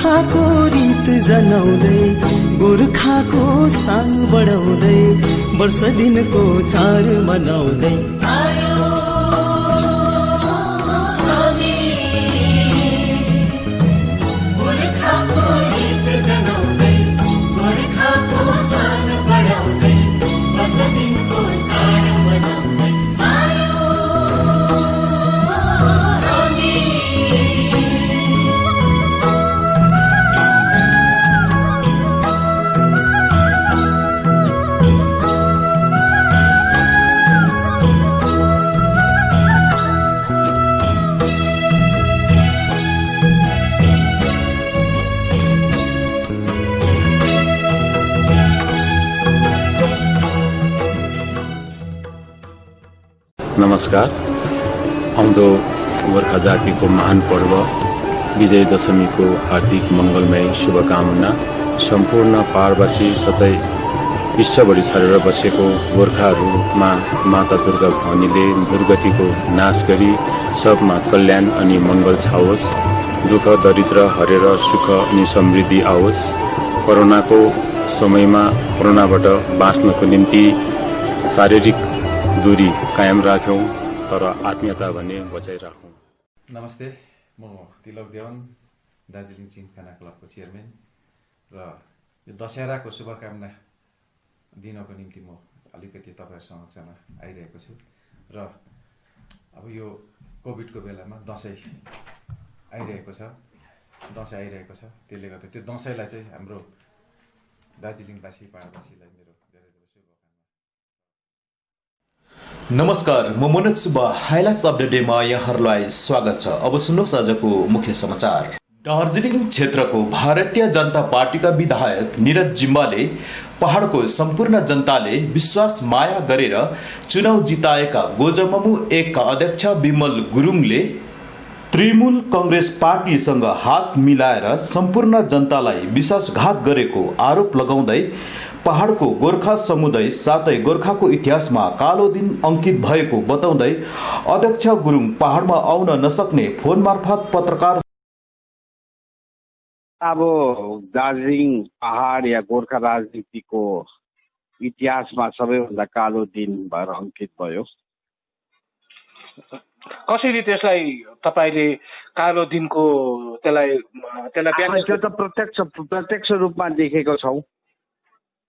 गोर्खाको रीत जनाउँदै गोर्खाको सान बढाउँदै वर्ष दिनको चाड मनाउँदै नमस्कार। आउँदो गोर्खा जातिको महान पर्व विजय दशमीको हार्दिक मङ्गलमय शुभकामना सम्पूर्ण पहाडवासी सतै विश्वभरि छरेर बसेको गोर्खाहरूमा माता दुर्गा भवानीले दुर्गतिको नाश गरी सबमा कल्याण अनि मङ्गल छाओस्, दुःख दरिद्र हरेर सुख अनि समृद्धि आओस्। कोरोनाको समयमा कोरोनाबाट बाँच्नको निम्ति शारीरिक दूरी कायम राख्यौं तर आत्मीयता भने बचाइराखौं। नमस्ते, म तिलक देवान, दार्जिलिङ चिमखाना क्लबको चेयरम्यान र यो दशहराको शुभकामना दिनको निम्ति म अलिकति तपाईहरु समक्षमा आइरहेको छु। र अब यो कोभिडको बेलामा दशैं आइरहेको छ, त्यसले गर्दा त्यो दशैंलाई चाहिँ हाम्रो दार्जिलिङवासी पहाडवासीलाई मेरो धेरै धेरै शुभकामना। नमस्कार, म Manoj Subba. Highlights of the डेमा यहाँहरूलाई स्वागत छ। अब सुन्नुहोस् आजको मुख्य समाचार। दार्जिलिङ क्षेत्रको भारतीय जनता पार्टीका विधायक निरज जिम्बाले पहाडको सम्पूर्ण जनताले विश्वास माया गरेर चुनाव जिताएका गोजममु 1 का अध्यक्ष विमल गुरुङले तृणमूल कांग्रेस पार्टीसँग हात मिलाएर सम्पूर्ण जनतालाई विश्वासघात गरेको आरोप लगाउँदै पहाडको गोर्खा समुदाय साथै गोर्खाको इतिहासमा कालो दिन अंकित भएको बताउँदै अध्यक्ष गुरुङ पहाडमा आउन नसक्ने फोन मार्फत पत्रकार अब दार्जिलिङ पहाड या गोर्खा राजनीतिको इतिहासमा सबैभन्दा कालो दिन भएर अंकित भयो। कसरी त्यसलाई तपाईले कालो दिनको त्यसलाई त्यो त प्रत्यक्ष रूपमा देखेको छौं।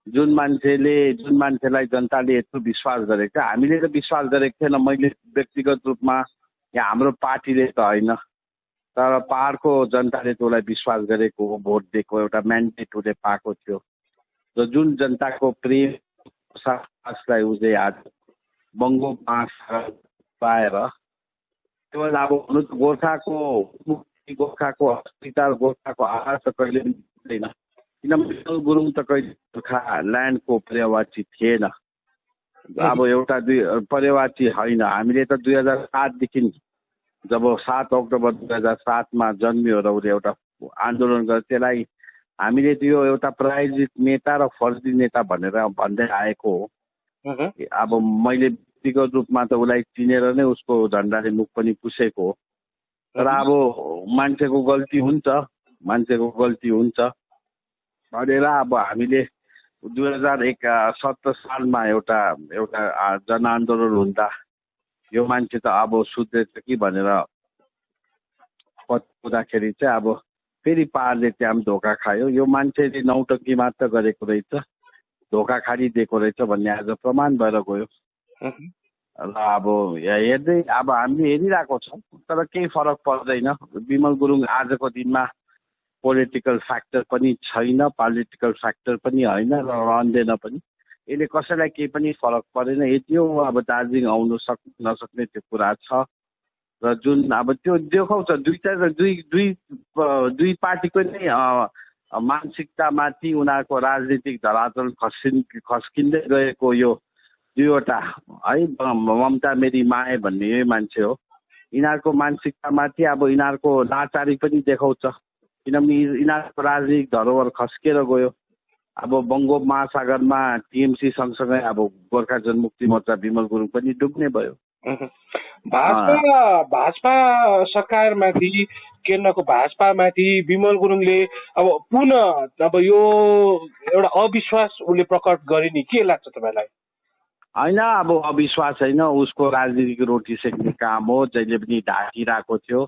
जुन मान्छेलाई जनताले यत्रो विश्वास गरेको छ, हामीले त विश्वास गरेको थिएन। मैले व्यक्तिगत रूपमा या हाम्रो पार्टीले त होइन, तर पहाडको जनताले त्यसलाई विश्वास गरेको हो, भोट दिएको एउटा म्यान्डेट उसले पाएको थियो। र जुन जनताको प्रेम साथलाई उसले आज बङ्गो पाएर त्यो अब हुनु त गोर्खाको अस्तित्व, गोर्खाको आहार त कहिले पनि हुँदैन। किनभने विमल गुरुङ त कहिले गोर्खा ल्यान्डको पर्यायवाची थिएन। अब एउटा पर्यायवाची होइन। हामीले त 2007 देखि जब 7 अक्टोबर 2007 मा जन्मियो र उसले एउटा आन्दोलन गर्यो, त्यसलाई हामीले त्यो एउटा प्रायोजित नेता र फर्जी नेता भनेर भन्दै आएको हो। अब मैले व्यक्तिगत रूपमा त उसलाई चिनेर नै उसको झन्डाले मुख पनि पुछेको हो। तर अब मान्छेको गल्ती हुन्छ भनेर अब हामीले 2017 सालमा एउटा जनआन्दोलन हुँदा यो मान्छे त अब सुध्रेछ कि भनेर पत्ताखेरि चाहिँ अब फेरि पहाडले त्यहाँ धोका खायो। यो मान्छेले नौटङ्की मात्र गरेको रहेछ, धोका खाइदिएको रहेछ भन्ने आज प्रमाण भएर गयो। र अब हेर्दै अब हामीले हेरिरहेको छौँ, तर केही फरक पर्दैन। विमल गुरुङ आजको दिनमा पोलिटिकल फ्याक्टर पनि छैन, पोलिटिकल फ्याक्टर पनि होइन र रहँदैन पनि। यसले कसैलाई केही पनि फरक परेन। यति हो अब दार्जिलिङ आउनु नसक्ने त्यो कुरा छ। र जुन अब त्यो देखाउँछ दुई पार्टीको नै मानसिकतामाथि उनीहरूको राजनीतिक धरातल खस्किँदै गएको यो दुईवटा है, ममता मेरी माए भन्ने यही मान्छे हो। यिनीहरूको मानसिकतामाथि अब यिनीहरूको लाचारी पनि देखाउँछ। किनभने यिनीहरूको राजनीतिक धरोहर खस्केर गयो। अब बङ्गोप महासागरमा टिएमसी सँगसँगै अब गोर्खा जनमुक्ति मोर्चा विमल गुरुङ पनि डुब्ने भयो। भाजपा सरकारमाथि केन्द्रको भाजपामाथि विमल गुरुङले अब पुनः अब यो एउटा अविश्वास उसले प्रकट गरे नि, के लाग्छ तपाईँलाई? होइन, अब अविश्वास होइन, उसको राजनीतिक रोटी सेक्ने काम हो। जहिले पनि ढाकिरहेको थियो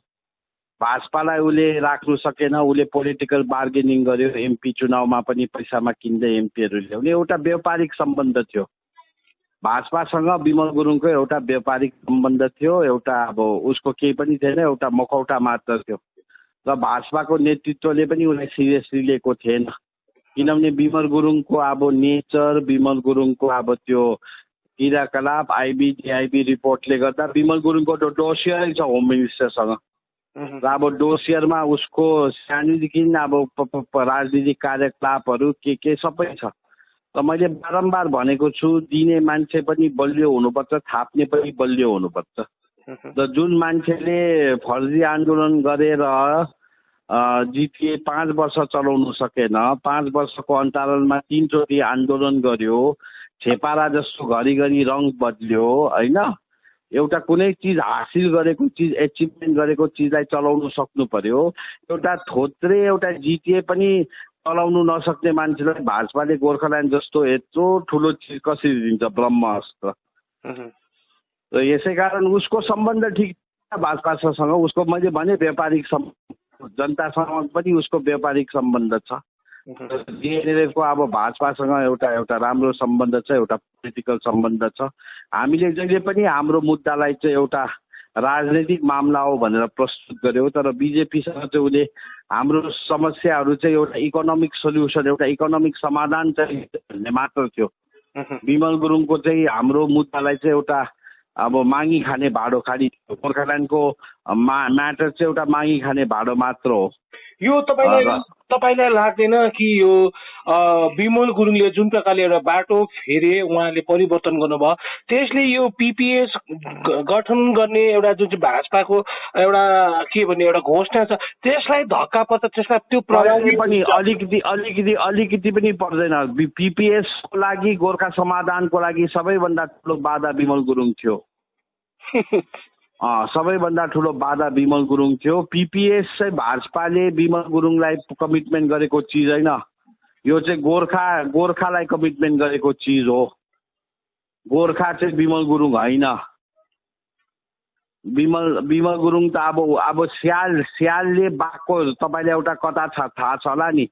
भाजपालाई, उसले राख्नु सकेन। उसले पोलिटिकल बार्गेनिङ गर्यो, एमपी चुनावमा पनि पैसामा किन्दै एमपीहरू ल्याउने। एउटा व्यापारिक सम्बन्ध थियो भाजपासँग विमल गुरुङको, एउटा व्यापारिक सम्बन्ध थियो। एउटा अब उसको केही पनि थिएन, एउटा मखौटा मात्र थियो र भाजपाको नेतृत्वले पनि उसलाई सिरियसली लिएको थिएन। किनभने विमल गुरुङको अब नेचर, विमल गुरुङको अब त्यो क्रियाकलाप, आइबी रिपोर्टले गर्दा विमल गुरुङको डोसियरै छ होम मिनिस्टरसँग र अब डोसियरमा उसको सानैदेखि अब राजनीतिक कार्यकलापहरू के सबै छ। र मैले बारम्बार भनेको छु, दिने मान्छे पनि बलियो हुनुपर्छ, थाप्ने पनि बलियो हुनुपर्छ। र जुन मान्छेले फर्जी आन्दोलन गरेर जिटिए 5 वर्ष चलाउनु सकेन, 5 वर्षको अन्तरालमा 3 चोटि आन्दोलन गर्यो, छेपारा जस्तो घरिघरि रङ बदल्यो होइन। एउटा कुनै चिज हासिल गरेको चिज, एचिभमेन्ट गरेको चिजलाई चलाउनु सक्नु पर्यो। एउटा थोत्रे एउटा जिटिए पनि चलाउनु नसक्ने मान्छेलाई भाजपाले गोर्खाल्यान्ड जस्तो यत्रो ठुलो चिज कसरी दिन्छ, ब्रह्मास्त्र। र यसै कारण उसको सम्बन्ध ठिक छ भाजपासँग। उसको मैले भने व्यापारिक जनतासँग पनि उसको व्यापारिक सम्बन्ध छ। जिएनएलएफको अब भाजपासँग एउटा राम्रो सम्बन्ध छ, एउटा पोलिटिकल सम्बन्ध छ। हामीले जहिले पनि हाम्रो मुद्दालाई चाहिँ एउटा राजनैतिक मामला हो भनेर प्रस्तुत गर्यो, तर बिजेपीसँग चाहिँ उसले हाम्रो समस्याहरू चाहिँ एउटा इकोनोमिक सोल्युसन, एउटा इकोनोमिक समाधान चाहिँ भन्ने मात्र थियो। विमल गुरुङको चाहिँ हाम्रो मुद्दालाई चाहिँ एउटा अब मागी खाने भाडो खाली, गोर्खाल्यान्डको म्याटर चाहिँ एउटा मागी खाने भाडो मात्र हो। यो तपाईँलाई लाग्दैन कि यो विमल गुरुङले जुन प्रकारले एउटा बाटो फेरे, उहाँले परिवर्तन गर्नुभयो, त्यसले यो पिपिएस गठन गर्ने एउटा जुन चाहिँ भाजपाको एउटा के भन्ने एउटा घोषणा छ, त्यसलाई धक्का पर्छ, त्यसलाई त्यो प्रभाव पनि अलिकति पनि पर्दैन। पिपिएसको लागि, गोर्खा समाधानको लागि सबैभन्दा ठुलो बाधा विमल गुरुङ थियो। सबैभन्दा ठुलो बाधा विमल गुरुङ थियो। पिपिएस चाहिँ भाजपाले विमल गुरुङलाई कमिटमेन्ट गरेको चिज होइन, यो चाहिँ गोर्खालाई कमिटमेन्ट गरेको चिज हो। गोर्खा चाहिँ विमल गुरुङ होइन। विमल गुरुङ त अब स्यालले बाघको, तपाईँलाई एउटा कथा थाहा छ होला नि,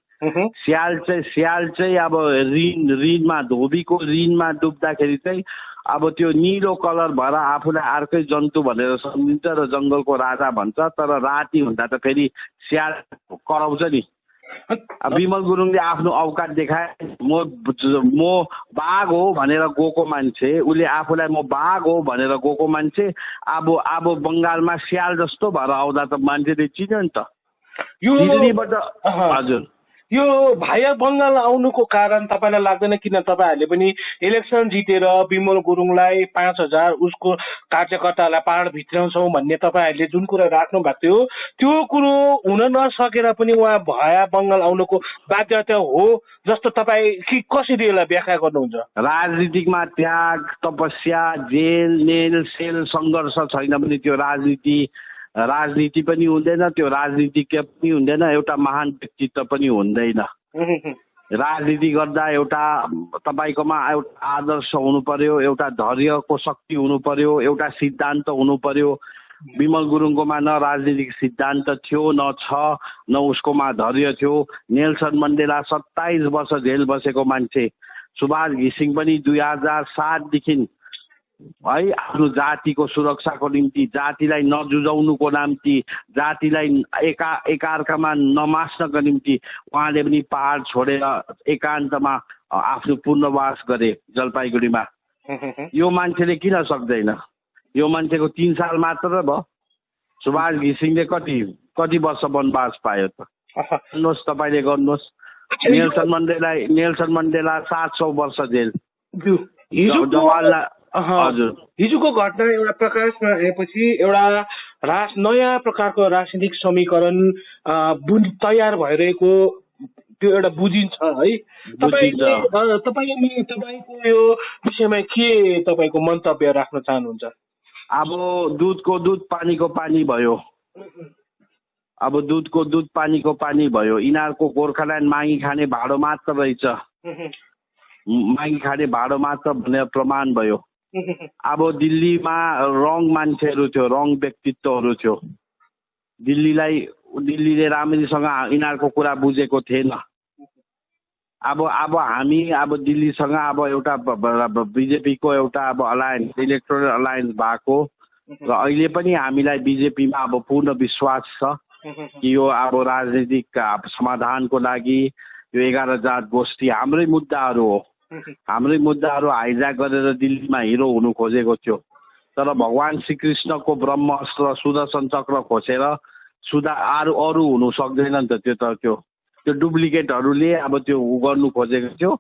स्याल चाहिँ अब ऋणमा, धोबीको ऋणमा डुब्दाखेरि चाहिँ अब त्यो निलो कलर भएर आफूलाई अर्कै जन्तु भनेर सम्झिन्छ र जङ्गलको राजा भन्छ, तर राति हुँदा त फेरि स्याल कराउँछ नि। विमल गुरुङले आफ्नो औकात देखाए, म बाघ हो भनेर गएको मान्छे, उसले आफूलाई म बाघ हो भनेर गएको मान्छे अब बङ्गालमा स्याल जस्तो भएर आउँदा त मान्छेले चिन्यो नि त। हजुर, यो भाया बङ्गाल आउनुको कारण तपाईँलाई लाग्दैन? किन तपाईँहरूले पनि इलेक्सन जितेर विमल गुरुङलाई 5,000 उसको कार्यकर्तालाई पाहाड भित्राउँछौँ भन्ने तपाईँहरूले जुन कुरा राख्नु भएको थियो, त्यो कुरो हुन नसकेर पनि उहाँ भाया बङ्गाल आउनुको बाध्यता हो जस्तो तपाईँ कि कसरी यसलाई व्याख्या गर्नुहुन्छ? राजनीतिकमा त्याग, तपस्या, जेल, नेल, सेल, सङ्घर्ष छैन भने त्यो राजनीति पनि हुँदैन, त्यो राजनीतिज्ञ पनि हुँदैन, एउटा महान व्यक्तित्व पनि हुँदैन। राजनीति गर्दा एउटा तपाईँकोमा एउटा आदर्श हुनु पर्यो, एउटा धैर्यको शक्ति हुनु पर्यो, एउटा सिद्धान्त हुनु पर्यो। विमल गुरुङकोमा न राजनीतिक सिद्धान्त थियो, न छ, न उसकोमा धैर्य थियो। नेल्सन मण्डेला 27 वर्ष जेल बसेको मान्छे, सुभाष घिसिङ पनि 2007 देखि है आफ्नो जातिको सुरक्षाको निम्ति, जातिलाई नजुझाउनुको निम्ति, जातिलाई एकाअर्कामा नमास्नको निम्ति उहाँले पनि पहाड छोडेर एकान्तमा आफ्नो पुनर्वास गरे जलपाइगुडीमा। यो मान्छेले किन सक्दैन? यो मान्छेको 3 साल मात्र भयो। सुभाष घिसिङले कति वर्ष वनवास पायो त? गर्नुहोस्, तपाईँले गर्नुहोस्। नेल्सन मण्डेला 700 वर्ष जेल। जवाहरलाल हजुर, हिजोको घटना एउटा प्रकाशमा आएपछि एउटा नयाँ प्रकारको राजनीतिक समीकरण तयार भइरहेको त्यो एउटा बुझिन्छ है। तपाईँको यो विषयमा के तपाईँको मन्तव्य राख्न चाहनुहुन्छ? अब दुधको दुध पानीको पानी भयो। अब दुधको दुध पानीको पानी भयो। यिनीहरूको गोर्खाल्यान्ड मागी खाने भाडो मात्र रहेछ। मागी खाने भाडो मात्र भनेर प्रमाण भयो। अब दिल्लीमा रङ मान्छेहरू थियो, रङ व्यक्तित्वहरू थियो। दिल्लीले राम्ररीसँग यिनीहरूको कुरा बुझेको थिएन। अब हामी अब दिल्लीसँग अब एउटा बिजेपीको एउटा अब अलायन्स, इलेक्टोरल अलायन्स भएको र अहिले पनि हामीलाई बिजेपीमा अब पूर्ण विश्वास छ कि यो अब राजनीतिक समाधानको लागि यो 11 जात गोष्ठी हाम्रै मुद्दाहरू हो। हाम्रै मुद्दाहरू हाइज्याक गरेर दिल्लीमा हिरो हुनु खोजेको थियो। तर भगवान श्रीकृष्णको ब्रह्मास्त्र सुदर्शन चक्र खोसेर अरू हुनु सक्दैन नि त। त्यो डुप्लिकेटहरूले अब त्यो गर्नु खोजेको थियो।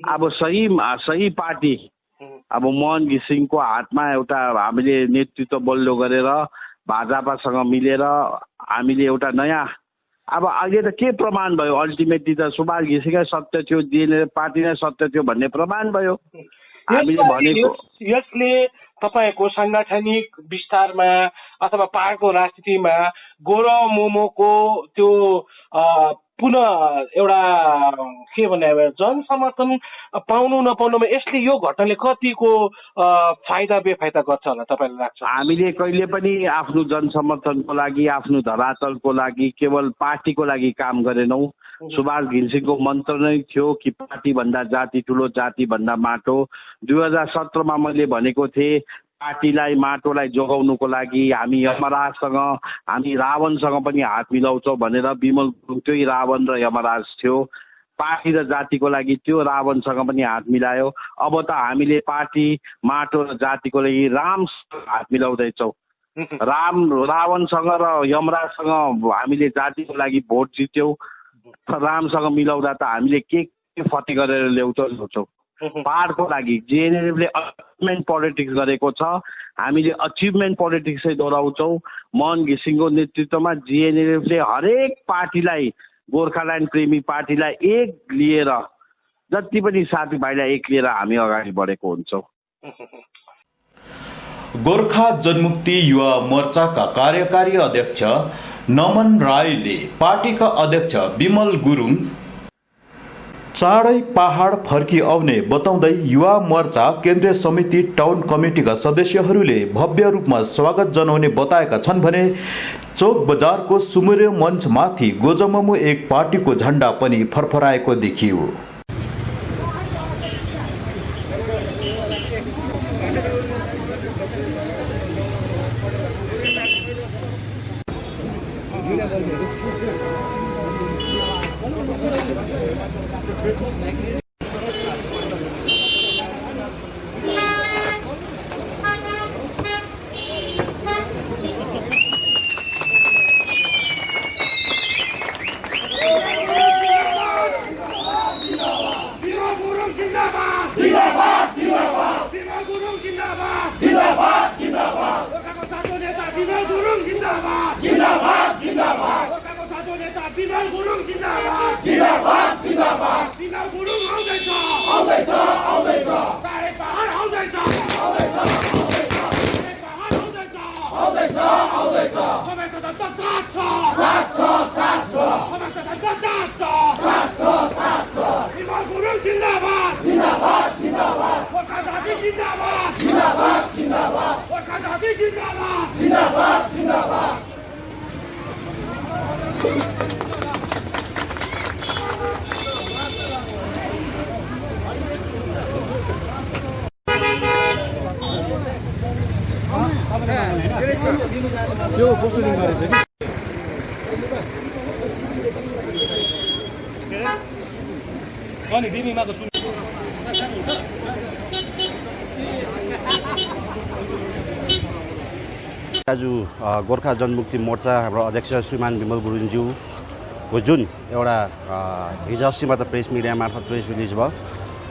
अब सही पार्टी अब मोहन घिसिङको हातमा एउटा हामीले नेतृत्व बलियो गरेर भाजपासँग मिलेर हामीले एउटा नयाँ अब अहिले त के प्रमाण भयो? अल्टिमेटली त सुभाष घिसिङै सत्य थियो, जिएनएलएफ पार्टी नै सत्य थियो भन्ने प्रमाण भयो। हामीले भनेको यसले तपाईको सांगठनिक विस्तारमा अथवा पाहाडको राजनीतिमा गोरो मोमोको त्यो पुनः एउटा के भने जनसमर्थन पाउनु नपाउनुमा यसले यो घटनाले कतिको फाइदा बेफाइदा गर्छ होला तपाईँलाई लाग्छ? हामीले कहिले पनि आफ्नो जनसमर्थनको लागि, आफ्नो धरातलको लागि, केवल पार्टीको लागि काम गरेनौँ। सुभाष घिसिङको मन्त्र नै थियो कि पार्टी भन्दा जाति ठुलो, जाति भन्दा माटो। 2017 मा मैले भनेको थिएँ पार्टीलाई, माटोलाई जोगाउनुको लागि हामी यमराजसँग, हामी रावणसँग पनि हात मिलाउँछौँ भनेर। विमल गुरुङ त्यही रावण र यमराज थियो। पार्टी र जातिको लागि त्यो रावणसँग पनि हात मिलायो। अब त हामीले पार्टी, माटो र जातिको लागि रामसँग हात मिलाउँदैछौँ। रावणसँग र यमराजसँग हामीले जातिको लागि भोट जित्यौँ। रामसँग मिलाउँदा त हामीले के फटे गरेर ल्याउँछौँ। पाहाडको लागि जिएनएलएफले अचिभमेन्ट पोलिटिक्स गरेको छ। हामीले अचिभमेन्ट पोलिटिक्सै दोहोऱ्याउँछौँ। मोहन घिसिङको नेतृत्वमा जिएनएलएफले हरेक पार्टीलाई, गोर्खाल्यान्ड प्रेमी पार्टीलाई एक लिएर, जति पनि साथीभाइलाई एक लिएर हामी अगाडि बढेको हुन्छौँ। गोर्खा जनमुक्ति युवा मोर्चाका कार्यकारी अध्यक्ष नमन राईले पार्टीका अध्यक्ष विमल गुरुङ चाँडै पहाड फर्की आउने बताउँदै युवा मोर्चा केन्द्रीय समिति टाउन कमिटीका सदस्यहरूले भव्य रूपमा स्वागत जनाउने बताएका छन् भने चोक बजारको सुमुर्य मञ्चमाथि गोजममु एक पार्टीको झण्डा पनि फरफराएको देखियो। आज गोर्खा जनमुक्ति मोर्चा हाम्रो अध्यक्ष श्रीमान विमल गुरुङज्यूको जुन एउटा हिजो अस्ति मात्र प्रेस मिडिया मार्फत प्रेस रिलिज भयो।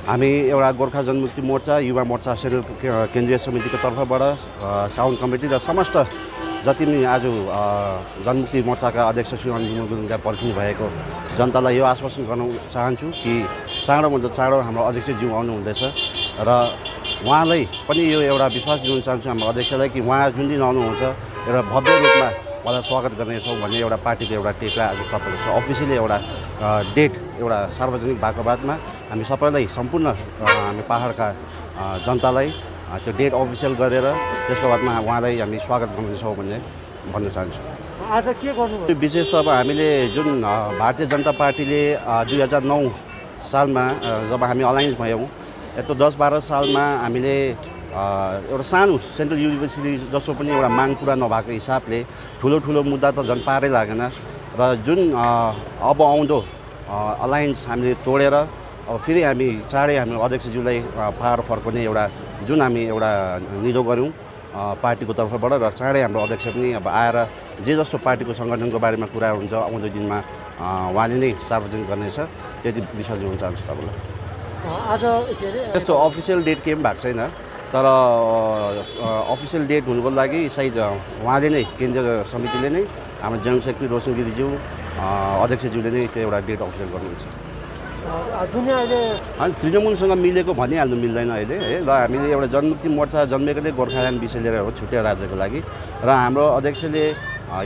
हामी एउटा गोर्खा जनमुक्ति मोर्चा, युवा मोर्चा सेल केन्द्रीय समितिको तर्फबाट टाउन कमिटी र समस्त जति पनि आज जनमुक्ति मोर्चाका अध्यक्ष श्रीमान विमल गुरुङका पर्खिनु भएको जनतालाई यो आश्वासन गर्न चाहन्छु कि चाँडोभन्दा चाँडो हाम्रो अध्यक्षज्यू आउनुहुँदैछ र उहाँलाई पनि यो एउटा विश्वास दिनु चाहन्छु हाम्रो अध्यक्षलाई कि उहाँ जुन दिन आउनुहुन्छ एउटा भव्य रूपमा उहाँलाई स्वागत गर्नेछौँ भन्ने एउटा पार्टीको एउटा टेक्ला आज तपाईँले छ। अफिसियली एउटा डेट एउटा सार्वजनिक भएको बादमा हामी सबैलाई सम्पूर्ण हामी पाहाडका जनतालाई त्यो डेट अफिसियल गरेर त्यसको बादमा उहाँलाई हामी स्वागत गर्नेछौँ भन्न चाहन्छु। आज के गर्नु विशेष त अब हामीले जुन भारतीय जनता पार्टीले 2009 सालमा जब हामी अलायन्स भयौँ यत्रो 10-12 सालमा हामीले एउटा सानो सेन्ट्रल युनिभर्सिटी जसो पनि एउटा माग पुरा नभएको हिसाबले ठुलो मुद्दा त झन् पारै लागेन र जुन अब आउँदो अलायन्स हामीले तोडेर अब फेरि हामी चाँडै हामी अध्यक्षज्यूलाई पाहाड फर्काउने एउटा जुन हामी एउटा निधो गऱ्यौँ पार्टीको तर्फबाट र चाँडै हाम्रो अध्यक्ष पनि अब आएर जे जस्तो पार्टीको सङ्गठनको बारेमा कुरा हुन्छ आउँदो दिनमा उहाँले नै सार्वजनिक गर्नेछ त्यति विषय जोड्न चाहन्छु तपाईँलाई। आज के अरे त्यस्तो अफिसियल डेट केही पनि भएको छैन तर अफिसियल डेट हुनुको लागि सायद उहाँले नै केन्द्रीय समितिले नै हाम्रो जनरल सेक्रेटरी रोशन गिरीज्यू अध्यक्षज्यूले नै त्यो एउटा डेट अफिसियल गर्नुहुन्छ। अनि तृणमूलसँग मिलेको भनिहाल्नु मिल्दैन अहिले है। र हामीले एउटा जनमुक्ति मोर्चा जन्मेकोले गोर्खाल्यान्ड विषय लिएर हो छुट्टै राज्यको लागि र हाम्रो अध्यक्षले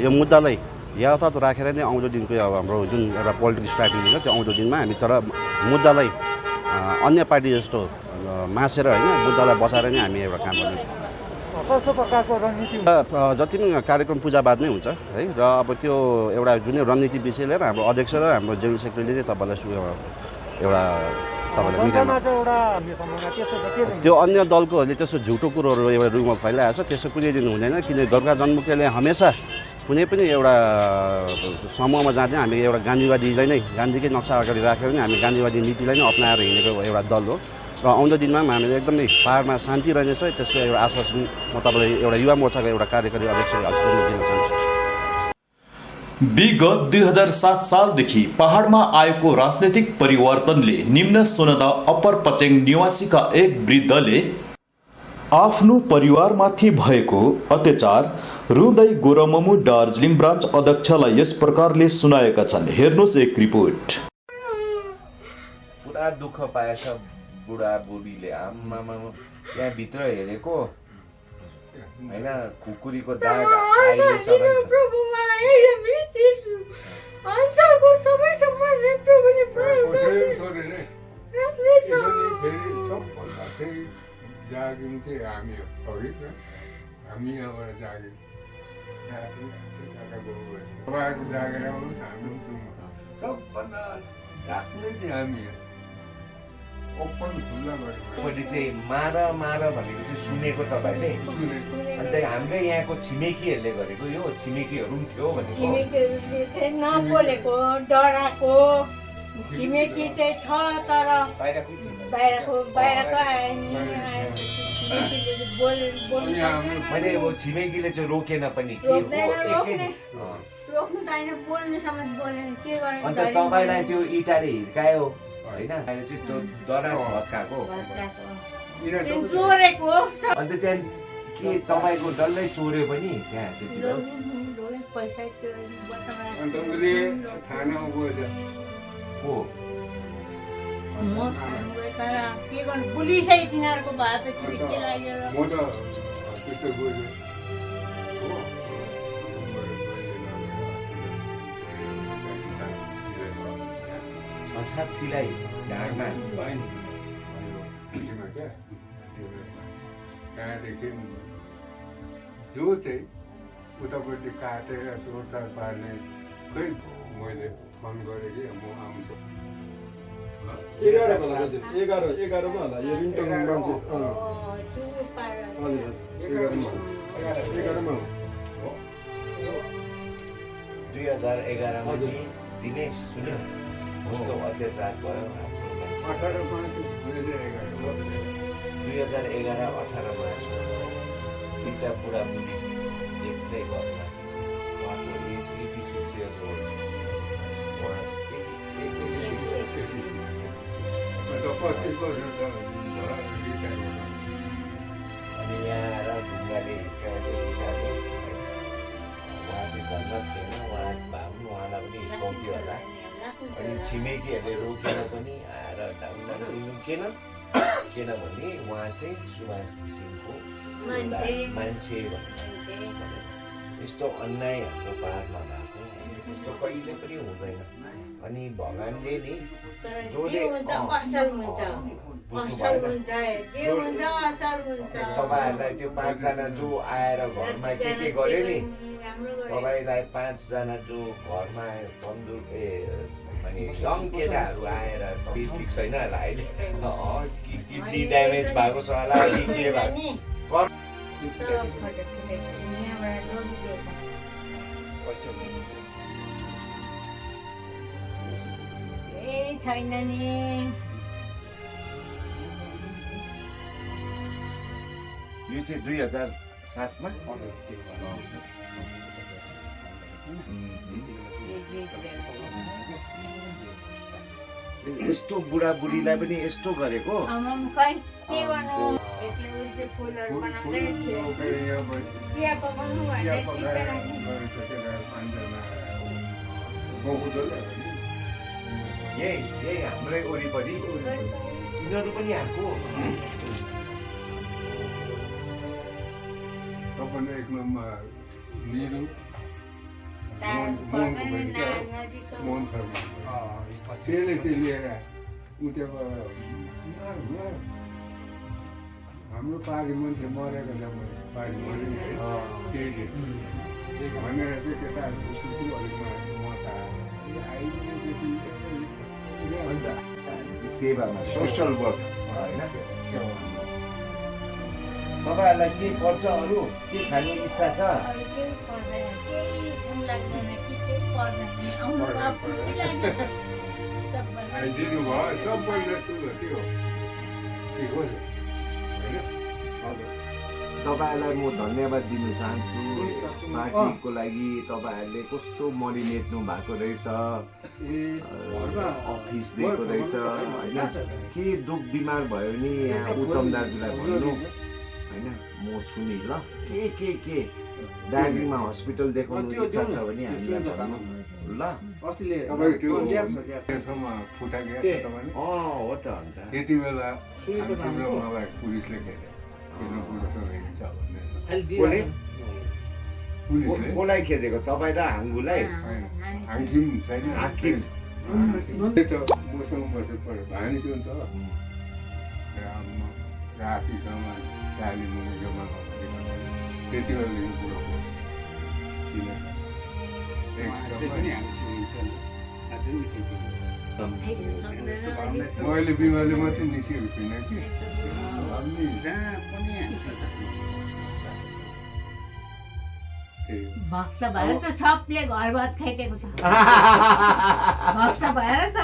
यो मुद्दालाई यथावत राखेर नै आउँदो दिनको अब हाम्रो जुन एउटा पोलिटिकल स्ट्राटेजी छ त्यो आउँदो दिनमा हामी तर मुद्दालाई अन्य पार्टी जस्तो मासेर होइन मुद्दालाई बचाएर नै हामी एउटा काम गर्नेछौँ। कस्तो प्रकारको रणनीति जति पनि कार्यक्रम पूजावाद नै हुन्छ है र अब त्यो एउटा जुन रणनीति विषय लिएर हाम्रो अध्यक्ष र हाम्रो जनरल सेक्रेटरीले चाहिँ तपाईँलाई एउटा तपाईँलाई त्यो अन्य दलकोहरूले त्यस्तो झुटो कुरोहरू एउटा रुममा फैलाएको छ त्यसो कुनै दिन हुँदैन किन गोर्खा जनमुक्तिले हमेसा कुनै पनि एउटा समूहमा जाँदा हामी एउटा गान्धीवादीलाई नै गान्धीकै नक्सा अगाडि राखेर नै हामी गान्धीवादी नीतिलाई नै अप्नाएर हिँडेको एउटा दल हो र आउँदो दिनमा पनि हामीले एकदमै पाहाडमा शान्ति रहनेछ त्यसको एउटा आश्वासन म तपाईँलाई एउटा युवा मोर्चाको एउटा कार्यकारी अध्यक्ष दिन चाहन्छु। विगत 2007 सालदेखि पहाडमा आएको राजनैतिक परिवर्तनले निम्न सोनादा अप्पर पचेङ निवासीका एक वृद्धले आफ्नो परिवारमाथि भएको अत्याचार रुँदै गोरममु दार्जिलिङ ब्रान्च अध्यक्षलाई यस प्रकारले सुनाएका छन्। हेर्नुहोस् एक रिपोर्ट। पुरा दुःख पाएछ बुढा बुढीले आमामा त्यहाँभित्र हेरेको होइन खुकुरीको दाग अहिलेसम्म हामी यहाँबाट जागेर सबभन्दा जाग्ने चाहिँ हामी ओपन खुल्ला मैले चाहिँ मार भनेको चाहिँ सुनेको तपाईँले अन्त हाम्रै यहाँको छिमेकीहरूले गरेको यो छिमेकीहरू पनि थियो भनेको छिमेकीहरूले चाहिँ नबोलेको डराएको छिमेकी चाहिँ छ तर बाहिरको मैले अब छिमेकीले चाहिँ रोकेन पनि रोक्नु त होइन बोल्ने समेत बोलेन के गर्ने अन्त तपाईँलाई त्यो इटाले हिर्कायो होइन अहिले चाहिँ त्यो डरा भत्काएको चोरेको अन्त त्यहाँ के तपाईँको डल्लै चोर्यो पनि त्यहाँ पैसा अन्त उसले थानामा गएछ हो म तर के गर्नु पुलिसै तिनीहरूको भए पछि के लाग्यो म त त्यस्तो गएछु साक्षीलाई ढाडमा त्यहाँदेखि जो चाहिँ उतापट्टि काटेर चोरचार पार्ने खै मैले फोन गरेँ कि म आउँछु 11 होला यो रिन्टङ मान्छे 2011 मा दिनेश सुन्यो कस्तो अत्याचार भयो 2011-18 मा दुईटा बुढाबुढी एक्लै घरमा उहाँको एज 86 years old अनि यहाँ आएर ढुङ्गाले हिर्काएर उहाँ चाहिँ घरमा थिएन उहाँ भाउनु उहाँलाई पनि हिर्काउँथ्यो होला अनि छिमेकीहरूले रोकेर पनि आएर ढुङ्गाले लुकेन किनभने उहाँ चाहिँ सुभाष घिसिङको मान्छे यस्तो अन्याय हाम्रो पारमा भएको यस्तो कहिले पनि हुँदैन। अनि भगवानले नि तपाईँहरूलाई त्यो 5 जना जो आएर घरमा के गर्यो नि, तपाईँलाई 5 जना जो घरमा तन्दुर अनि यङ केटाहरू आएर ठिक छैन होला अहिले, किडनी ड्यामेज भएको छ होला के भएको छैन नि। यो चाहिँ 2007 मा यस्तो बुढाबुढीलाई पनि यस्तो गरेको। यही हाम्रै वरिपरि यिनीहरू पनि आएको। सबभन्दा 1 नम्बर निरु मोहन शर्मा त्यसले चाहिँ लिएर उतैबाट हाम्रो पार्टी मान्छे मरेको छ पार्टी मऱ्यो नि त्यही भनेर चाहिँ केटाहरू अलिक म सेवामा सोसल वर्क होइन। तपाईँहरूलाई के पर्छ, अरू के खाने इच्छा छ? तपाईँहरूलाई म धन्यवाद दिन चाहन्छु पार्टीको लागि। तपाईँहरूले कस्तो मरिमेट्नु भएको रहेछ, अफिस दिएको रहेछ होइन। के दुख बिमार भयो नि यहाँ उत्तम दाजुलाई भन्नु होइन, म छु नि ल। के दार्जिलिङमा हस्पिटल देखाउनु इच्छा छ भने हामीलाई भन्नु ल। हो त अन्त त्यति बेला मलाई पुलिसले कसलाई खेदेको? तपाईँ र हाङ्गुलाई? हाकिम छैन, हाकिम मसँग बसेर पढ्यो भानिस हुन्छ राखीसँग डाली मुनि जमामा त्यति बेला कुरो मैले बिमारले मात्रै निस्केको छुइनँ कि भक्त भएर त सबले घर भात खाइदिएको छ। भक्त भएर त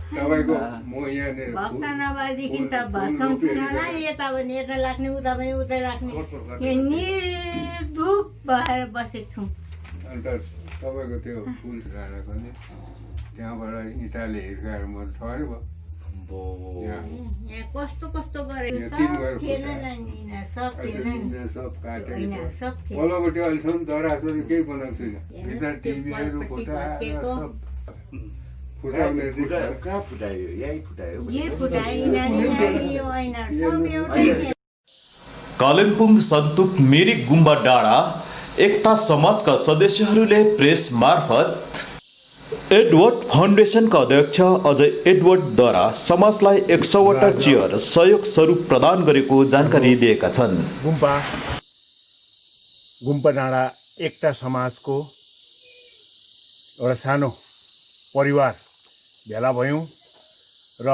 तपाईँको म यहाँनिर भक्त नभएदेखि त भत्काउँथेन होला। यता भने यता लाग्ने, उता भने उता लाग्ने, निर्दुख भएर बसेको छु। अन्त तपाईँको त्यो फुल डाँडाको नि त्यहाँबाट इँटाले हिर्काएर म छर्यो भयो। कस्तो कस्तो गरेको सब काटेको पल्लोपट्टि अहिलेसम्म दराजहरू केही बनाएको छुइनँ। भित्र टिभीहरू फुटाउने कहाँ फुटायो? यही फुटायो। कालिम्पोङ सन्तुक मिरिक गुम्बा डाँडा एकता समाजका सदस्यहरूले प्रेस मार्फत एडवर्ड फाउन्डेसनका अध्यक्ष अजय एडवर्डद्वारा समाजलाई 100वटा चेयर सहयोग स्वरूप प्रदान गरेको जानकारी दिएका छन्। गुम्बा डाँडा एकता समाजको एउटा सानो परिवार भेला भयौँ र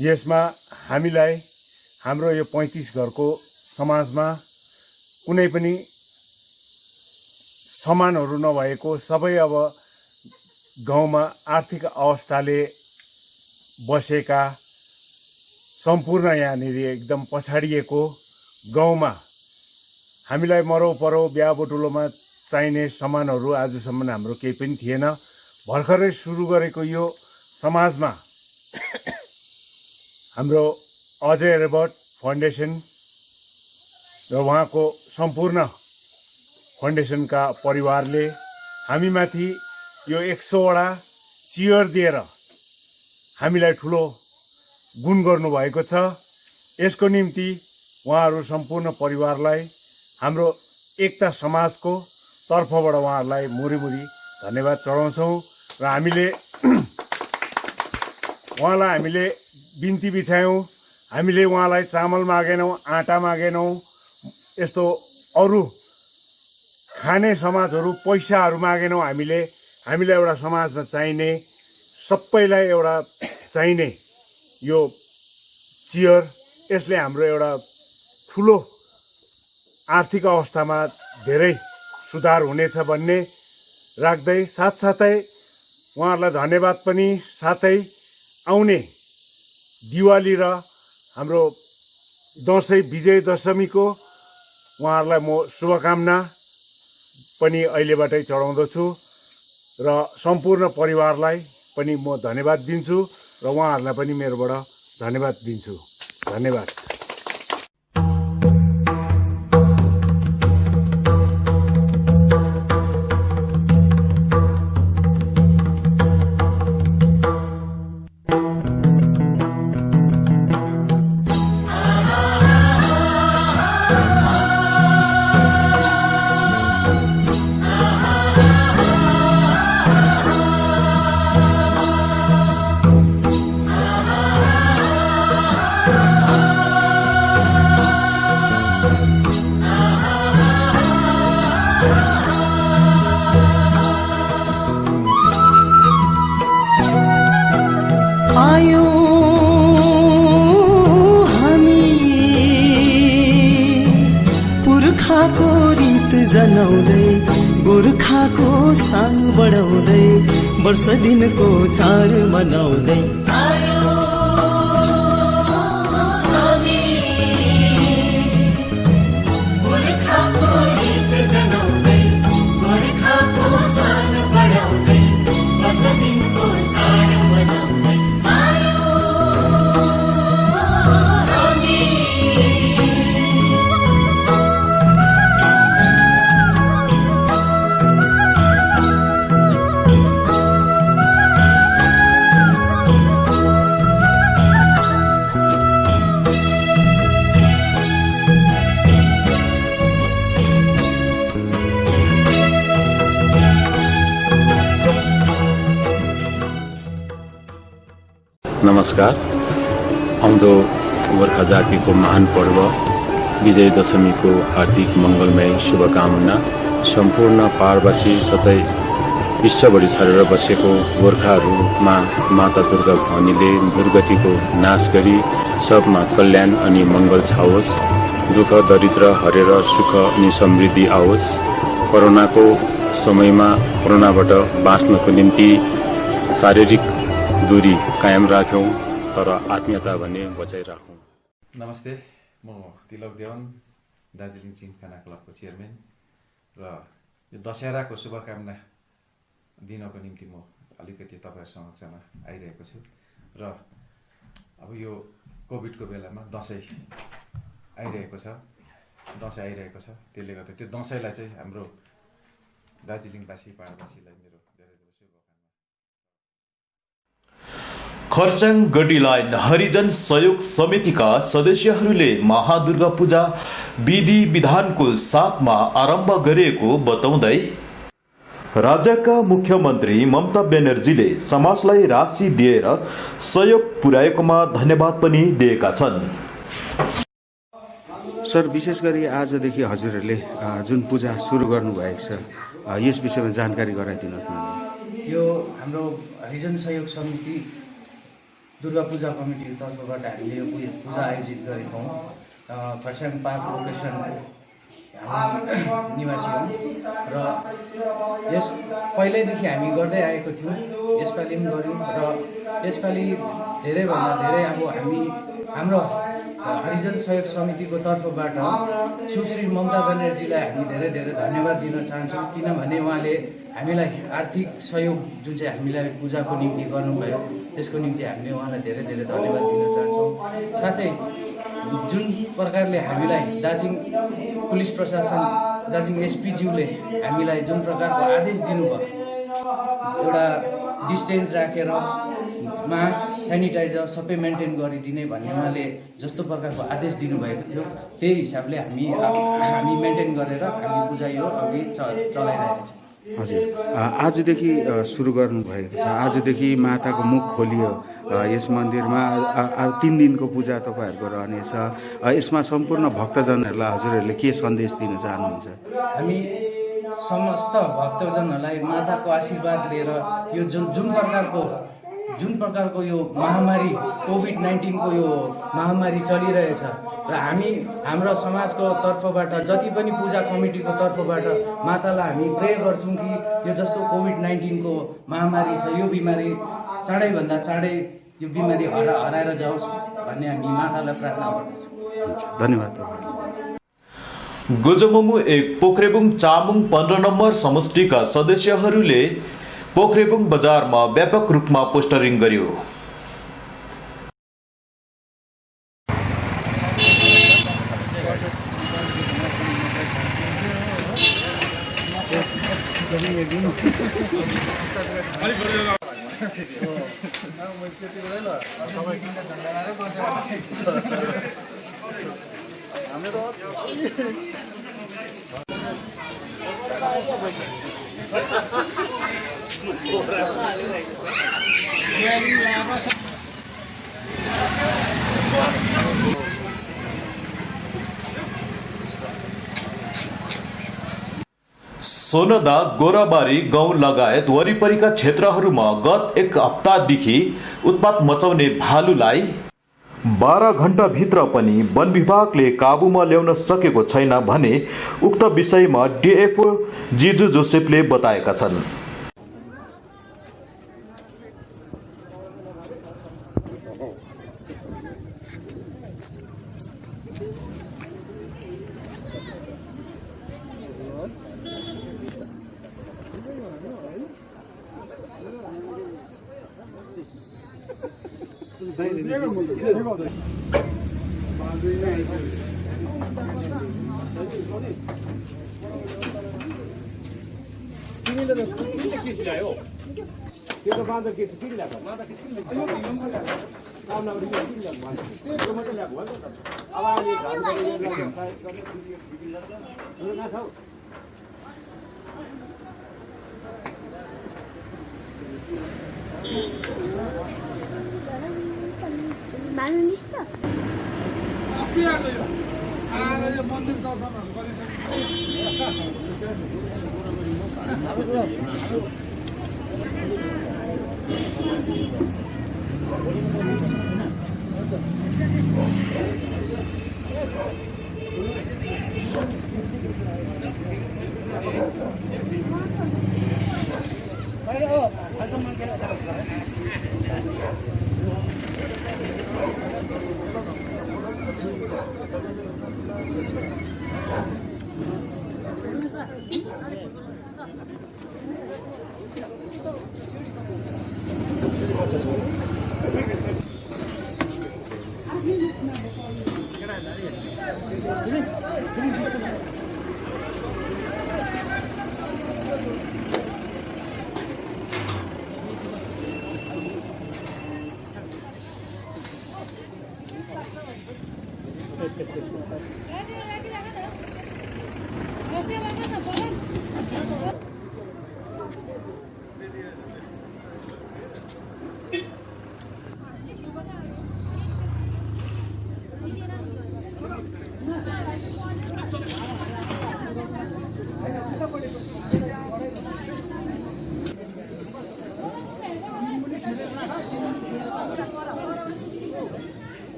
यसमा हामीलाई हाम्रो यो 35 घरको समाजमा कुनै पनि सामानहरू नभएको, सबै अब गाउँमा आर्थिक अवस्थाले बसेका, सम्पूर्ण यहाँनिर एकदम पछाडिएको गाउँमा हामीलाई मरौ परौ बिहा बटुलोमा चाहिने सामानहरू आजसम्म हाम्रो केही पनि थिएन। भर्खरै सुरु गरेको यो समाजमा हाम्रो अजय एडवर्ड फाउन्डेसन र उहाँको सम्पूर्ण फाउन्डेसनका परिवारले हामीमाथि यो 100वटा चेयर दिएर हामीलाई ठुलो गुण गर्नुभएको छ। यसको निम्ति उहाँहरू सम्पूर्ण परिवारलाई हाम्रो एकता समाजको तर्फबाट उहाँहरूलाई मुरी धन्यवाद चढाउँछौँ र हामीले बिन्ती बिछायौँ। हामीले उहाँलाई चामल मागेनौँ, आँटा मागेनौँ, यस्तो अरू खाने समाजहरू पैसाहरू मागेनौँ। हामीलाई एउटा समाजमा चाहिने, सबैलाई एउटा चाहिने यो चेयर, यसले हाम्रो एउटा ठुलो आर्थिक अवस्थामा धेरै सुधार हुनेछ भन्ने राख्दै साथसाथै उहाँहरूलाई धन्यवाद पनि, साथै आउने दिवाली र हाम्रो दसैँ विजय दशमीको उहाँहरूलाई म शुभकामना पनि अहिलेबाटै चढाउँदछु र सम्पूर्ण परिवारलाई पनि म धन्यवाद दिन्छु र उहाँहरूलाई पनि मेरोबाट धन्यवाद दिन्छु। धन्यवाद। जनाउँदै गोर्खाको साङ बढाउँदै वर्ष दिनको चाड मनाउँदै नमस्कार। आउँदो गोर्खा जातिको महान पर्व विजय दशमीको हार्दिक मङ्गलमय शुभकामना सम्पूर्ण पहाडवासी तथै विश्वभरि छरेर बसेको गोर्खाहरूमा माता दुर्गा भवानीले दुर्गतिको नाश गरी सबमा कल्याण अनि मङ्गल छाओस्, दुःख दरिद्र हरेर सुख अनि समृद्धि आओस्। कोरोनाको समयमा कोरोनाबाट बाँच्नको निम्ति शारीरिक दूरी कायम राखौँ तर आत्मीयता भने बचाइराखौँ। नमस्ते, म तिलक देवान, दार्जिलिङ चिमखाना क्लबको चेयरम्यान र यो दशहराको शुभकामना दिनको निम्ति म अलिकति तपाईँहरू समक्षमा आइरहेको छु। र अब यो कोभिडको बेलामा दसैँ आइरहेको छ, त्यसले गर्दा त्यो दसैँलाई चाहिँ हाम्रो दार्जिलिङवासी पहाडवासीलाई मेरो धेरै धेरै शुभकामना। खरसाङ गढी लाइन हरिजन सहयोग समितिका सदस्यहरूले महादुर्गा पूजा विधि विधानको साथमा आरम्भ गरिएको बताउँदै राज्यका मुख्यमन्त्री ममता ब्यानर्जीले समाजलाई राशि दिएर सहयोग पुर्याएकोमा धन्यवाद पनि दिएका छन्। सर, विशेष गरी आजदेखि हजुरहरूले जुन पूजा सुरु गर्नुभएको छ यस विषयमा जानकारी गराइदिनुहोस् न। यो हाम्रो हरिजन सहयोग समिति दुर्गा पूजा कमिटीको तर्फबाट हामीले यो पूजा आयोजित गरेका हौँ। खरसाङ पार्क लोकेसन निवासी हौँ र यस पहिल्यैदेखि हामी गर्दै आएको थियौँ, यसपालि पनि गऱ्यौँ र यसपालि धेरैभन्दा धेरै अब हाम्रो हरिजन सहयोग समितिको तर्फबाट सुश्री ममता ब्यानर्जीलाई हामी धेरै धेरै धन्यवाद दिन चाहन्छौँ, किनभने उहाँले हामीलाई आर्थिक सहयोग जुन चाहिँ हामीलाई पूजाको निम्ति गर्नुभयो त्यसको निम्ति हामीले उहाँलाई धेरै धेरै धन्यवाद दिन चाहन्छौँ। साथै जुन प्रकारले हामीलाई दार्जिलिङ पुलिस प्रशासन, दार्जिलिङ एसपीज्यूले हामीलाई जुन प्रकारको आदेश दिनुभयो, एउटा डिस्टेन्स राखेर मास्क सेनिटाइजर सबै मेन्टेन गरिदिने भन्ने उहाँले जस्तो प्रकारको आदेश दिनुभएको थियो त्यही हिसाबले हामी मेन्टेन गरेर हामी पूजा यो अघि चलाइरहेका छौँ। हजुर, आजदेखि सुरु गर्नुभएको छ। आजदेखि माताको मुख खोलियो यस मन्दिरमा। 3 दिनको पूजा तपाईँहरूको रहनेछ। यसमा सम्पूर्ण भक्तजनहरूलाई हजुरहरूले के सन्देश दिन चाहनुहुन्छ? हामी समस्त भक्तजनहरूलाई माताको आशीर्वाद लिएर यो जुन प्रकारको यो महामारी कोभिड-19 को यो महामारी चलिरहेछ र हाम्रो समाजको तर्फबाट जति पनि पूजा कमिटीको तर्फबाट मातालाई हामी प्रे गर्छौँ कि यो जस्तो कोभिड-19 को महामारी छ यो बिमारी चाँडैभन्दा चाँडै यो बिमारी हराएर जाओस् भन्ने हामी मातालाई प्रार्थना गर्छौँ। धन्यवाद। गोजमुमु 1 पोखरेबुङ चामुङ 15 नम्बर समष्टिका सदस्यहरूले पोखरेबुङ बजारमा व्यापक रूपमा पोस्टरिङ गर्यो। सोनदा गोराबारी गाउँ लगायत वरिपरिका क्षेत्रहरूमा गत 1 हप्तादेखि उत्पात मचाउने भालुलाई 12 घण्टाभित्र पनि वन विभागले काबुमा ल्याउन सकेको छैन भने उक्त विषयमा डिएफओ जिजु जोसेफले बताएका छन्।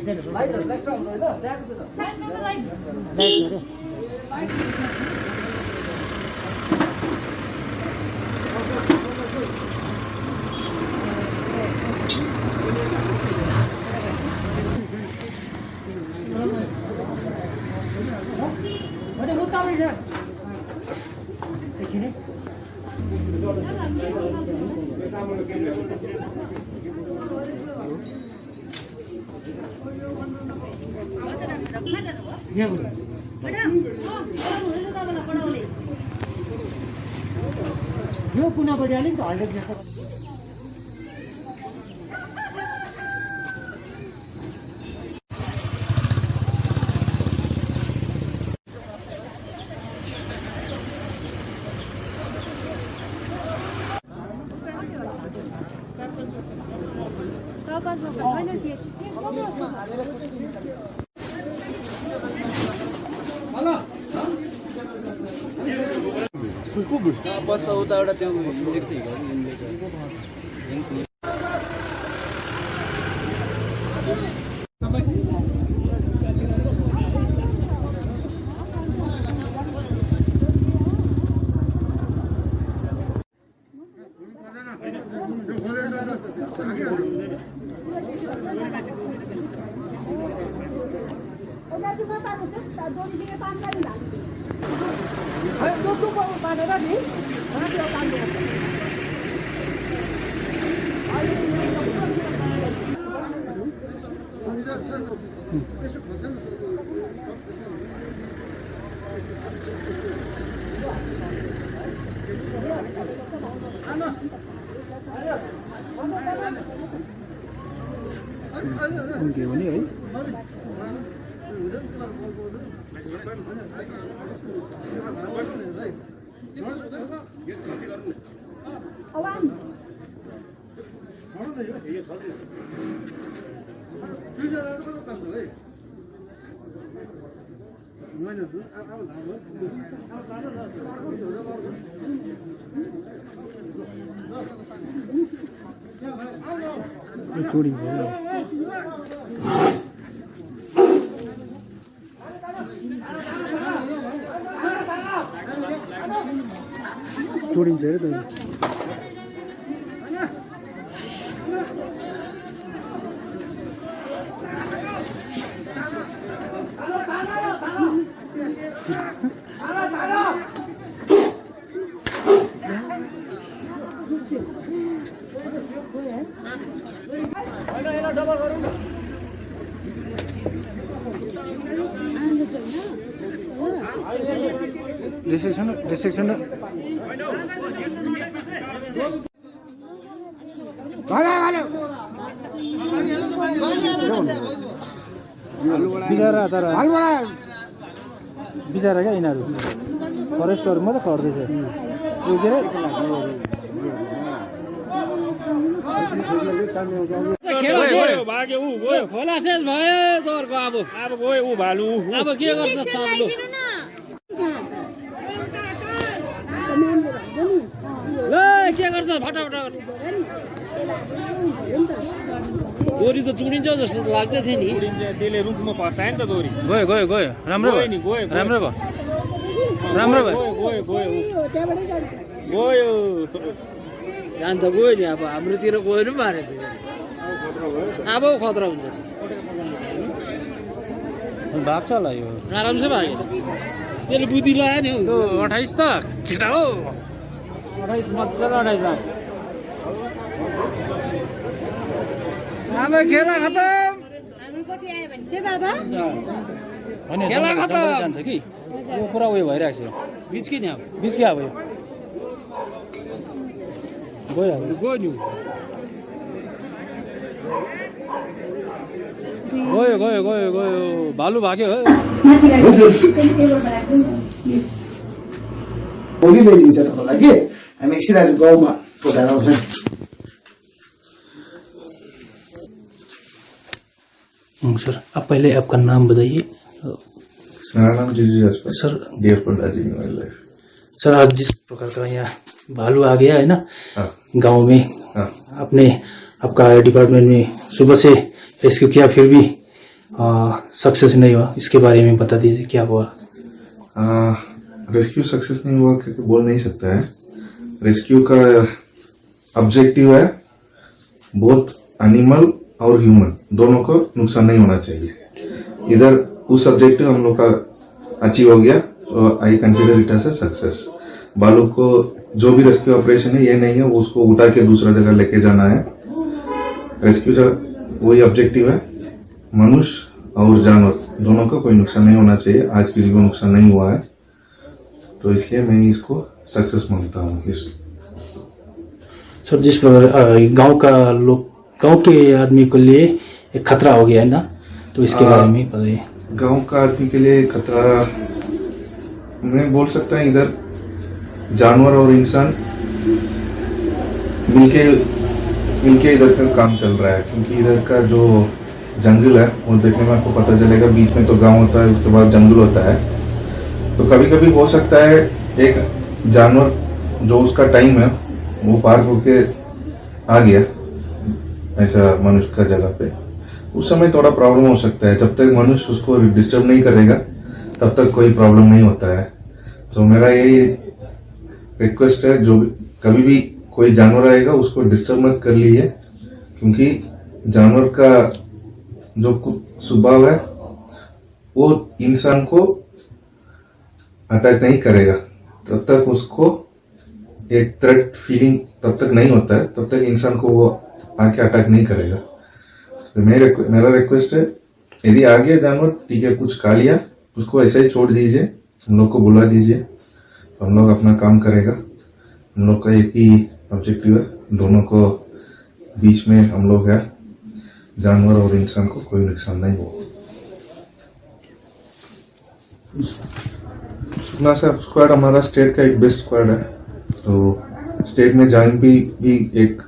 यो कुना बजाले नि त हल्दै जस्तो बस उताबाट त्यो इन्डेक्स चोरी चोरिन्छ अरे त restriction बिचारा तर बिचारा क्या यिनीहरू फरेस्टहरू मात्रै खर्दैछ यो के अरे भाग्यो ऊ गयो खोला शेष भयो तोरको अब गयो ऊ भालु अब के गर्छ सक्दो ल के गर्छ फटाफट दोरी त चुडिन्छ जस्तो लाग्दै थियो नि त्यसले रुखमा फसायो नि त दोरी गयो गयो गयो राम्रो भयो नि गयो राम्रो भयो राम्रो भयो गयो गयो गयो जान त गयो नि अब हाम्रोतिर गयो नि मारे अब खतरा हुन्छ भाग्छ होला यो आरामसे भाग्यो त्यसले बुद्धि लगायो नि हौ 28 त केटा हो 28 मजाले 28 अब खेला खतम हामीपट्टि आयो भने चाहिँ बाबा खेला खतम जान्छ कि यो पुरा उयो भइरहेको छ बिचकै नि अब बिचकै अब यो गयो गयो गयो गयो गयो भालु भाग्यो भोलि ल्याइदिन्छ तपाईँलाई कि हामी एकछिन आज गाउँमा पठाएर आउँछौँ सर आप पहले आपका नाम बताइए। मेरा नाम Jiju Jaspat sir Devpur Darjeeling wildlife. Sir आज जिस प्रकार का यहाँ भालू आ गया है ना गांव में आपने आपका डिपार्टमेंट में सुबह से रेस्क्यू किया फिर भी सक्सेस नहीं हुआ, इसके बारे में बता दीजिए क्या हुआ। रेस्क्यू सक्सेस नहीं हुआ क्योंकि बोल नहीं सकता है। रेस्क्यू का ऑब्जेक्टिव है बोथ एनिमल और ह्यूमन दोनों को नुकसान नहीं होना चाहिए। इधर उस ऑब्जेक्टिव हम लोग का अचीव हो गया तो I consider it as a success. बालू को जो भी रेस्क्यू ऑपरेशन है ये नहीं है वो उसको उठा के दूसरा जगह लेके जाना है। रेस्क्यू का वही ऑब्जेक्टिव है, मनुष्य और जानवर दोनों को कोई नुकसान नहीं होना चाहिए। आज किसी को नुकसान नहीं हुआ है तो इसलिए मैं इसको सक्सेस मानता हूँ। सर जिस प्रकार गांव के आदमी के लिए एक खतरा हो गया है ना, तो इसके बारे में बताइए। गांव का आदमी के लिए खतरा मैं बोल सकता है, इधर जानवर और इंसान मिलके इधर का काम चल रहा है क्योंकि इधर का जो जंगल है वो देखने में आपको पता चलेगा। बीच में तो गांव होता है, उसके बाद जंगल होता है। तो कभी कभी हो सकता है एक जानवर जो उसका टाइम है वो पार होके आ गया ऐसा मनुष्य का जगह पे, उस समय थोड़ा प्रॉब्लम हो सकता है। जब तक मनुष्य उसको डिस्टर्ब नहीं करेगा तब तक कोई प्रॉब्लम नहीं होता है। तो मेरा यही रिक्वेस्ट है, जो कभी भी कोई जानवर आएगा उसको डिस्टर्ब मत कर लीजिए क्योंकि जानवर का जो स्वभाव है वो इंसान को अटैक नहीं करेगा। तब तक उसको एक थ्रेट फीलिंग तब तक नहीं होता है, तब तक इंसान को वो आके अटैक नहीं करेगा। तो मेरा रिक्वेस्ट है, यदि आ गया जानवर ठीक है, कुछ खा लिया, उसको ऐसा ही छोड़ दीजिए, हम लोग को बुला दीजिए, हम लोग अपना काम करेगा। हम लोग का एक ही ऑब्जेक्टिव है, दोनों को बीच में हम लोग है, जानवर और इंसान को कोई नुकसान नहीं हो। सुखना स्क्वाड हमारा स्टेट का एक बेस्ट स्क्वाड है। तो स्टेट में ज्वाइन भी एक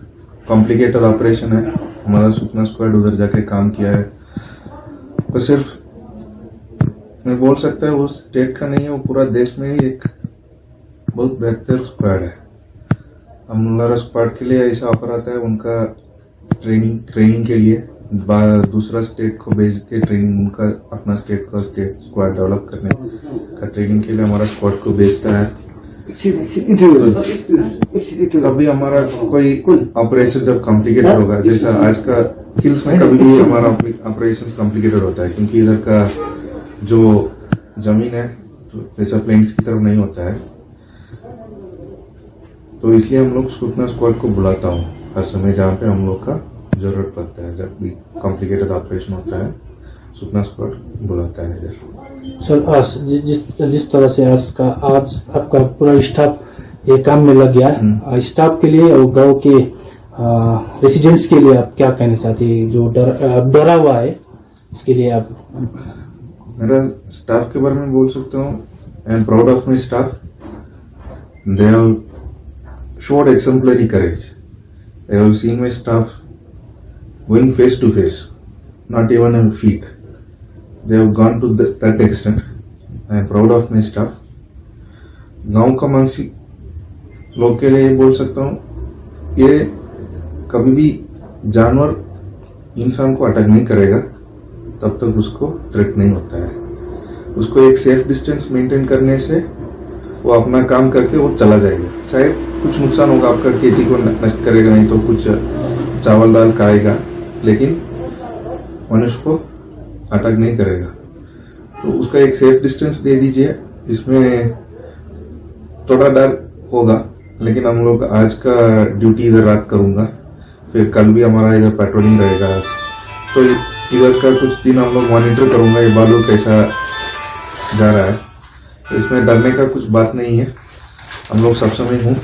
कॉम्प्लिकेटेड ऑपरेशन है। हमारा सुखना स्क्वाड उधर जाके काम किया है। तो सिर्फ मैं बोल सकता है वो स्टेट का नहीं है, वो पूरा देश में ही एक बहुत बेहतर स्क्वाड है। हमारा स्क्वाड के लिए ऐसा ऑफर आता है, उनका ट्रेनिंग के लिए दूसरा स्टेट को भेज के ट्रेनिंग, उनका अपना स्टेट स्क्वाड डेवलप करने का ट्रेनिंग के लिए हमारा स्क्वाड को भेजता है। तभी हमारा कोई ऑपरेशन जब कॉम्प्लिकेटेड होगा, जैसा आज का हिल्स में कभी भी हमारा ऑपरेशन कॉम्प्लिकेटेड होता है क्योंकि इधर का जो जमीन है तो जैसा प्लेन्स की तरफ नहीं होता है। तो इसलिए हम लोग सुखना स्क्वाड को बुलाता हूँ हर समय जहाँ पे हम लोग का जरूरत पड़ता है। जब भी कॉम्प्लिकेटेड ऑपरेशन होता है सुखना स्क्वाड बुलाता है इधर। सर जिस तरह से आज आपका पूरा स्टाफ ये काम में लग गया, स्टाफ के लिए और गांव के रेसिडेंट्स के लिए आप क्या कहना चाहते हैं, जो डरा हुआ है इसके लिए आप? मेरा स्टाफ के बारे में बोल सकता हूँ, I am proud of my staff. They have showed exemplary courage. I have seen my staff going face to face, not even on feet. They have gone to that extent. I am proud of my staff. गांव का मानसिक लोग के लिए बोल सकता हूँ, ये कभी भी जानवर इंसान को अटैक नहीं करेगा तब तक उसको थ्रेट नहीं होता है। उसको एक सेफ डिस्टेंस मेंटेन करने से वो अपना काम करके वो चला जाएगा। शायद कुछ नुकसान होगा, आपका खेती को नष्ट करेगा, नहीं तो कुछ चावल दाल खाएगा, लेकिन मनुष्य को अटैक नहीं करेगा। तो उसका एक सेफ डिस्टेंस दे दीजिए। इसमें थोड़ा डर होगा, लेकिन हम लोग आज का ड्यूटी इधर रात करूंगा, फिर कल भी हमारा इधर पेट्रोलिंग रहेगा। तो इधर का कुछ दिन हम लोग मॉनिटर करूंगा ये बालू कैसा जा रहा है। इसमें डरने का कुछ बात नहीं है। हम लोग सब समय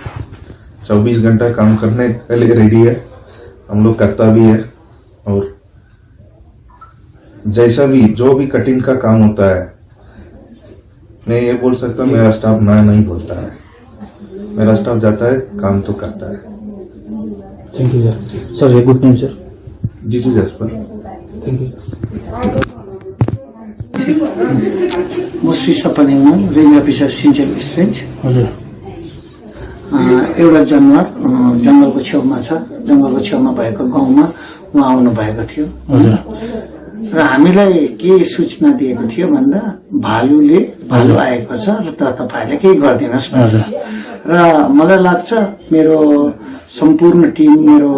24 घंटा काम करने के लिए रेडी है, हम लोग करता भी है। और जैसा भी जो भी कठिन का काम होता है, मैं ये बोल सकता हूँ मेरा स्टाफ ना नहीं बोलता है। मेरा स्टाफ जाता है, काम तो करता है। Thank you sir. Sir good name sir? Jitu Jaspar. Thank you. म श्री सपलिङ रेन्ज अफिसर सिन्चेल रेन्ज। हजुर, एउटा जनावर जङ्गलको छेउमा छ, जङ्गलको छेउमा भएको गाउँमा उहाँ आउनु भएको थियो। र हामीलाई के सूचना दिएको थियो भन्दा भालु आएको छ र तपाईहरुले केही गरिदिनुहोस् र मलाई लाग्छ मेरो सम्पूर्ण टिम मेरो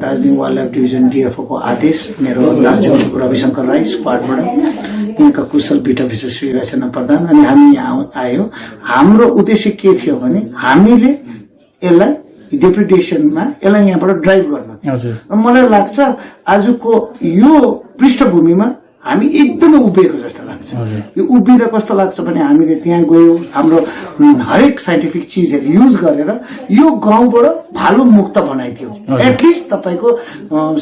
Darjeeling wild life division DFO को आदेश मेरो दाजु रविशंकर राई स्क्वाडबाट यहाँका कुशल बिट अफिसर श्री रचना प्रधान अनि हामी यहाँ आयो। हाम्रो उद्देश्य के थियो भने हामीले यसलाई डेपुटेसनमा यसलाई यहाँबाट ड्राइभ गर्न थियो। मलाई लाग्छ आजको यो पृष्ठभूमिमा हामी एकदमै उभिएको जस्तो लाग्छ। यो उभिँदा कस्तो लाग्छ भने हामीले त्यहाँ गयो, हाम्रो हरेक साइन्टिफिक चिजहरू युज गरेर यो गाउँबाट भालु मुक्त बनाइदियो। एटलिस्ट तपाईको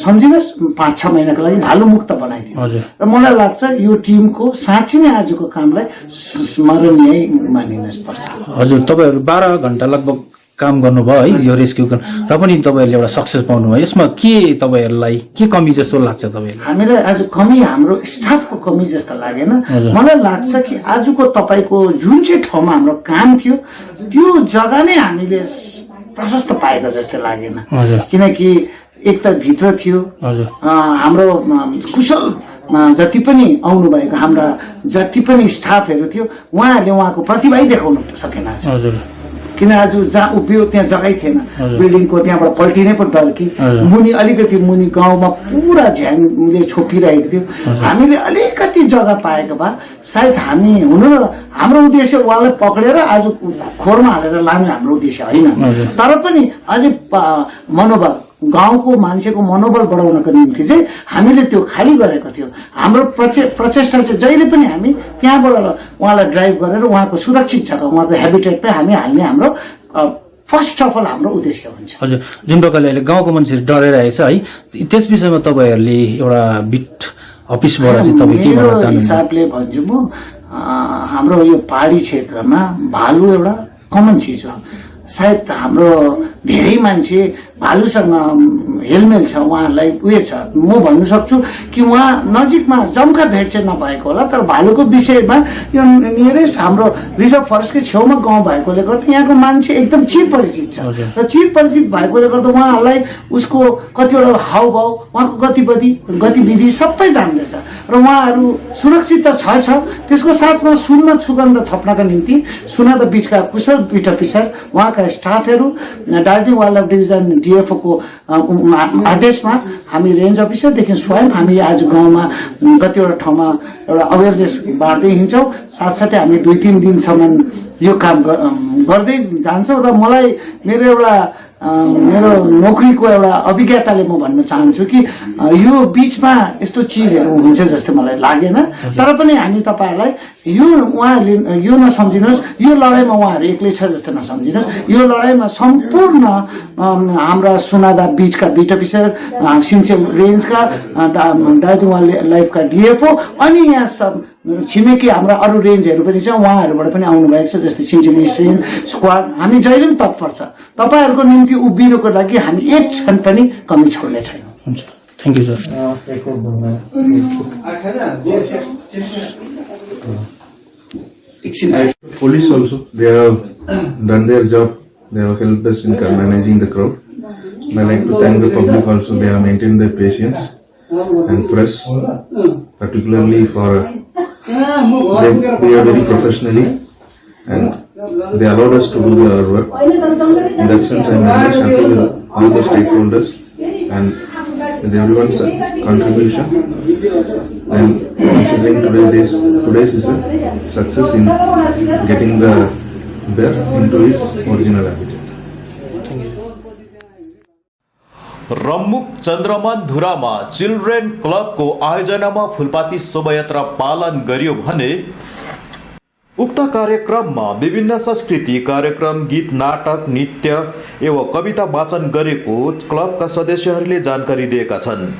सम्झिनुहोस् 5-6 महिनाको लागि भालु मुक्त बनाइदियो। र मलाई लाग्छ यो टिमको साँच्चै नै आजको कामलाई स्मरणीय मानिन पर्छ। हजुर, तपाईहरु 12 घण्टा लगभग काम गर्नुभयो है यो रेस्क्यु गर्न, र पनि तपाईहरुले एउटा सक्सेस पाउनुभयो। यसमा के तपाईहरुलाई के कमी जस्तो लाग्छ तपाईहरुलाई? हामीलाई आज कमी हाम्रो स्टाफको कमी जस्तो लागेन। मलाई लाग्छ कि आजको तपाईको जुन चाहिँ ठाउँमा हाम्रो काम थियो त्यो जग्गा नै हामीले प्रशस्त पाएको जस्तो लागेन, किनकि एक त भित्र थियो हाम्रो कुशल जति पनि आउनु भएको हाम्रा जति पनि स्टाफहरू थियो उहाँहरूले उहाँको प्रतिभा देखाउन सकेन। किन आज जहाँ उभियो त्यहाँ जग्गै थिएन, बिल्डिङको त्यहाँबाट पल्टिनै पो डर कि मुनि अलिकति मुनि गाउँमा पुरा झ्याङले छोपिरहेको थियो। हामीले अलिकति जग्गा पाएको भए सायद हामी हुनु न हाम्रो उद्देश्य उहाँलाई पक्रेर आज खोरमा हालेर लाने हाम्रो उद्देश्य होइन, तर पनि अझै मनोबल गाउँको मान्छेको मनोबल बढाउनको निम्ति चाहिँ हामीले त्यो खाली गरेको थियो। हाम्रो प्रचेष्टा चाहिँ जहिले पनि हामी त्यहाँबाट उहाँलाई ड्राइभ गरेर उहाँको सुरक्षित जग्गा उहाँको हेबिटेटमै हामी हाल्ने हाम्रो फर्स्ट अफ अल हाम्रो उद्देश्य हुन्छ। हजुर, जुन प्रकारले अहिले गाउँको मान्छेहरू डराइरहेछ है, त्यस विषयमा तपाईहरुले एउटा बिट अफिसबाट चाहिँ तपाईँ के भन्न चाहनुहुन्छ? हिसाबले भन्छु म हाम्रो यो पहाडी क्षेत्रमा भालु एउटा कमन चिज हो। सायद हाम्रो धेरै मान्छे भालुसँग हेलमेल छ, उहाँहरूलाई उयो छ। म भन्नु सक्छु कि उहाँ नजिकमा जम्का भेट चाहिँ नभएको होला, तर भालुको विषयमा यो नियरेस्ट हाम्रो रिजर्भ फरेस्टकै छेउमा गाउँ भएकोले गर्दा यहाँको मान्छे एकदम चिर परिचित छ र चिर परिचित भएकोले गर्दा उहाँहरूलाई उसको कतिवटा हावभाव उहाँको गतिविधि सबै जान्दैछ र उहाँहरू सुरक्षित त छ। त्यसको साथमा सुनमा सुगन्ध थप्नका निम्ति सुनादा बिटका कुशल बिट अफिसर उहाँका स्टाफहरू Darjeeling wild life division DFO को आदेशमा हामी रेन्ज अफिसरदेखि स्वयं हामी आज गाउँमा कतिवटा ठाउँमा एउटा अवेरनेस बाँड्दै हिँड्छौँ। साथसाथै हामी 2-3 दिनसम्म यो काम गर्दै जान्छौँ र मलाई मेरो नोकरीको एउटा अभिज्ञताले म भन्न चाहन्छु कि यो बीचमा यस्तो चिजहरू हुन्छ जस्तो मलाई लागेन। तर पनि हामी तपाईहरुलाई यो उहाँहरूले यो नसम्झिनुहोस्, यो लडाईँमा उहाँहरू एक्लै छ जस्तो नसम्झिनुहोस्। यो लडाईँमा सम्पूर्ण हाम्रा सुनादा बिटका बिट अफिसर, सिन्चेल रेन्जका, दार्जिलिङ वाइल्ड लाइफका डिएफओ अनि यहाँ सब छिमेकी हाम्रा अरू रेन्जहरू पनि छ, उहाँहरूबाट पनि आउनुभएको छ, जस्तै सिन्चेल इस्ट रेन्ज स्क्वाड। हामी जहिले पनि तत्पर छ तपाईहरुको निम्ति उभिनुको लागि, हामी एक क्षण पनि कमी छोड्ने छैनौँ। हुन्छ, thank you sir. Police also, they have done their job. They have helped us in managing the crowd. And I like to thank the public also. They have maintained their patience, and press, particularly for they are very professionally, and they allowed us to do our work. In that sense, I am very happy with all the stakeholders and with everyone's contribution. And considering today's is a success in getting the bear into its original habitat. रम्मुक चन्द्रमान धुरामा children क्लबको आयोजनामा फुलपाती शोभायात्रा पालन गरियो भने उक्त कार्यक्रममा विभिन्न सांस्कृतिक कार्यक्रम, गीत, नाटक, नृत्य एवं कविता वाचन गरेको क्लबका सदस्यहरूले जानकारी दिएका छन्।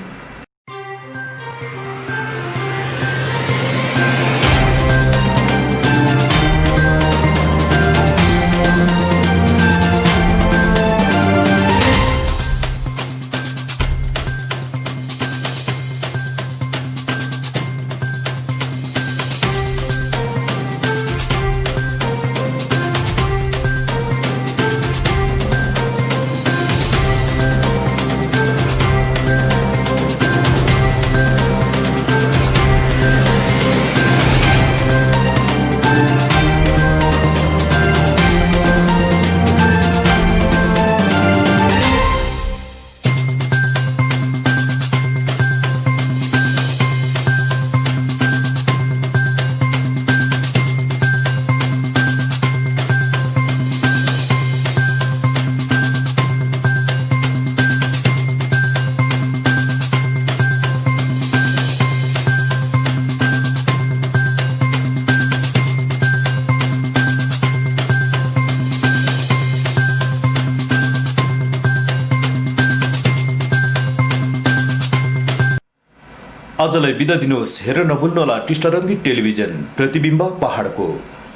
आजलाई बिदा दिनुहोस्। हेर नभुल्नुहोला टिस्टारङ्गी टेलिभिजन प्रतिबिम्ब पहाडको।